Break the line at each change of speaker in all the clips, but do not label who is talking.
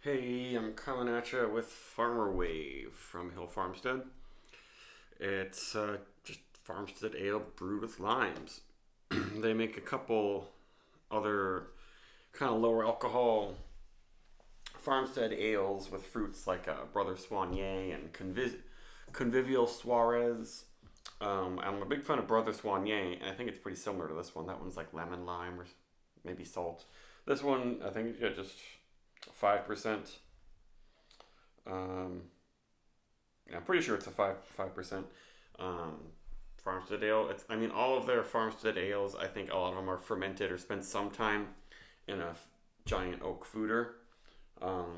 Hey, I'm coming at you with Farmer Wave from Hill Farmstead. It's just Farmstead ale brewed with limes. They make a couple other kind of lower alcohol Farmstead ales with fruits like Brother Soigné and Convivial Suarez. I'm a big fan of Brother Soigné, and I think it's pretty similar to this one. That one's like lemon lime or maybe salt. This one, I think, yeah, just 5%. Um, yeah, I'm pretty sure it's a 5%. Um, Farmstead ale. All of their Farmstead ales. I think a lot of them are fermented or spent some time in a giant oak foeder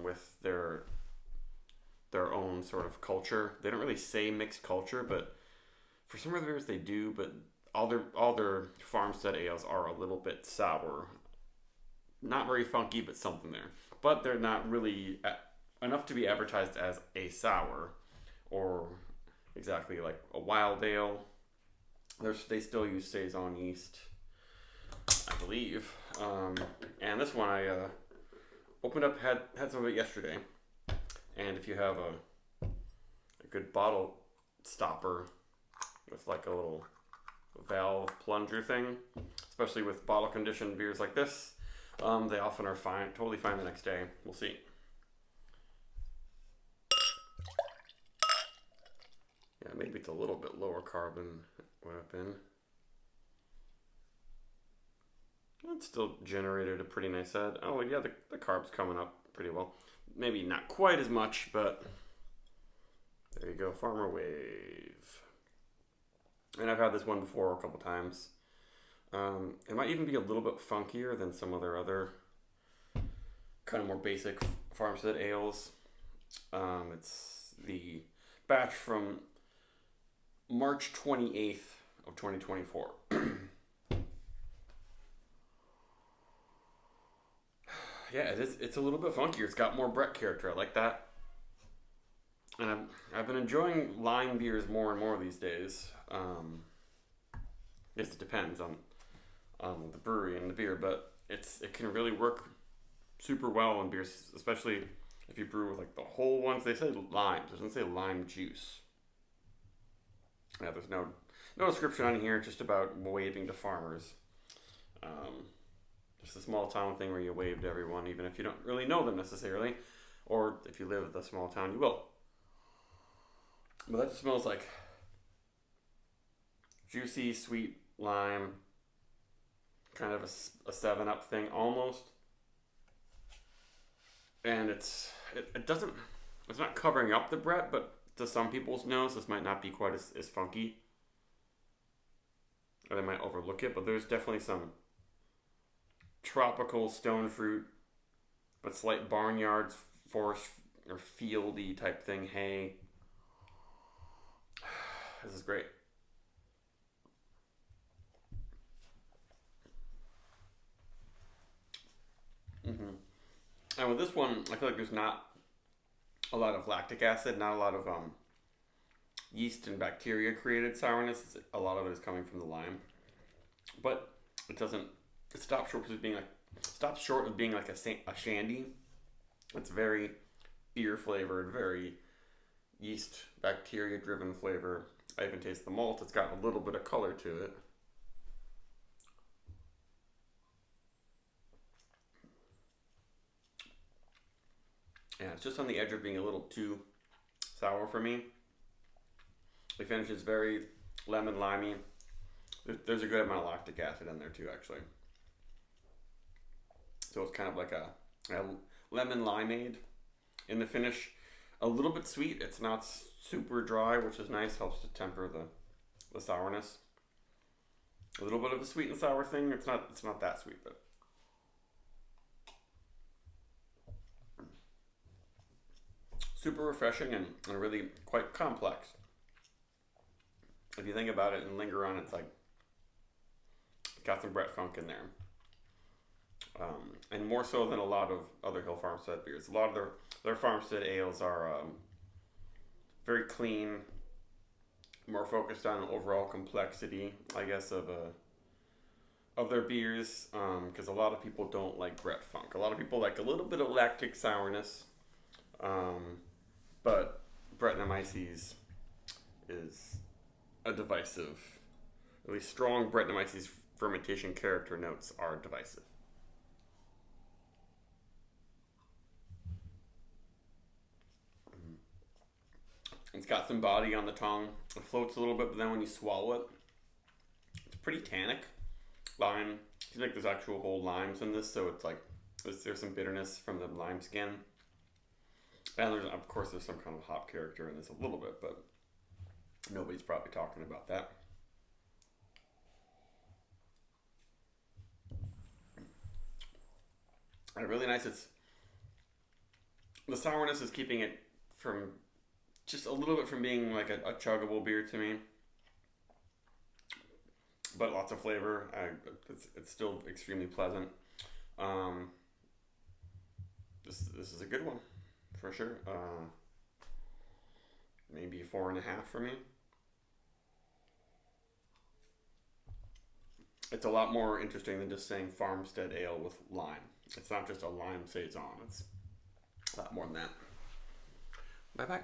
with their own sort of culture. They don't really say mixed culture, but for some of the beers they do. But all their Farmstead ales are a little bit sour, not very funky, but something there. But they're not really enough to be advertised as a sour or exactly like a wild ale. They still use saison yeast, I believe. And this one I opened up had some of it yesterday. And if you have a good bottle stopper with like a little valve plunger thing, especially with bottle conditioned beers like this, they often are fine, totally fine the next day. We'll see. Yeah, maybe it's a little bit lower carb than it would have been. It still generated a pretty nice head. Oh, yeah, the carb's coming up pretty well. Maybe not quite as much, but there you go, Farmer Wave. And I've had this one before a couple times. It might even be a little bit funkier than some of their other kind of more basic Farmstead ales. It's the batch from March 28th of 2024. Yeah, it is. It's a little bit funkier. It's got more Brett character. I like that. And I've been enjoying lime beers more and more these days. Yes, it depends on the brewery and the beer, but it can really work super well in beers, especially if you brew with like the whole ones. They say limes. It doesn't say lime juice. Yeah, there's no description on here. Just about waving to farmers. Um, just a small town thing where you wave to everyone, even if you don't really know them necessarily, or if you live in a small town, you will. But that just smells like juicy, sweet lime, kind of a 7 Up thing almost. And it doesn't, it's not covering up the Brett, but to some people's nose, this might not be quite as funky. Or they might overlook it, but there's definitely some tropical stone fruit, but slight barnyard, forest, or fieldy type thing. Hay. This is great. Mm-hmm. And with this one, I feel like there's not a lot of lactic acid, not a lot of yeast and bacteria created sourness. A lot of it is coming from the lime, but it doesn't. It stops short of being like a shandy. It's very beer flavored, very yeast bacteria driven flavor. I even taste the malt. It's got a little bit of color to it. Yeah, it's just on the edge of being a little too sour for me. The finish is very lemon limey. There's a good amount of lactic acid in there too, actually. So it's kind of like a lemon limeade in the finish. A little bit sweet. It's not super dry, which is nice. Helps to temper the sourness. A little bit of a sweet and sour thing. It's not that sweet, but super refreshing and really quite complex. If you think about it and linger on it, it's like got some Brett Funk in there. And more so than a lot of other Hill Farmstead beers. A lot of their Farmstead ales are very clean, more focused on overall complexity, I guess, of their beers. Because a lot of people don't like Brett Funk. A lot of people like a little bit of lactic sourness, But Brettanomyces is a divisive, at least strong Brettanomyces fermentation character notes are divisive. It's got some body on the tongue. It floats a little bit, but then when you swallow it, it's pretty tannic. Lime. Seems like there's actual whole limes in this, so it's like there's some bitterness from the lime skin. And of course there's some kind of hop character in this a little bit, but nobody's probably talking about that. And really nice. It's the sourness is keeping it from just a little bit from being like a chuggable beer to me, but lots of flavor. It's still extremely pleasant. This is a good one for sure. Maybe 4.5 for me. It's a lot more interesting than just saying Farmstead Ale with lime. It's not just a lime saison. It's a lot more than that. Bye bye.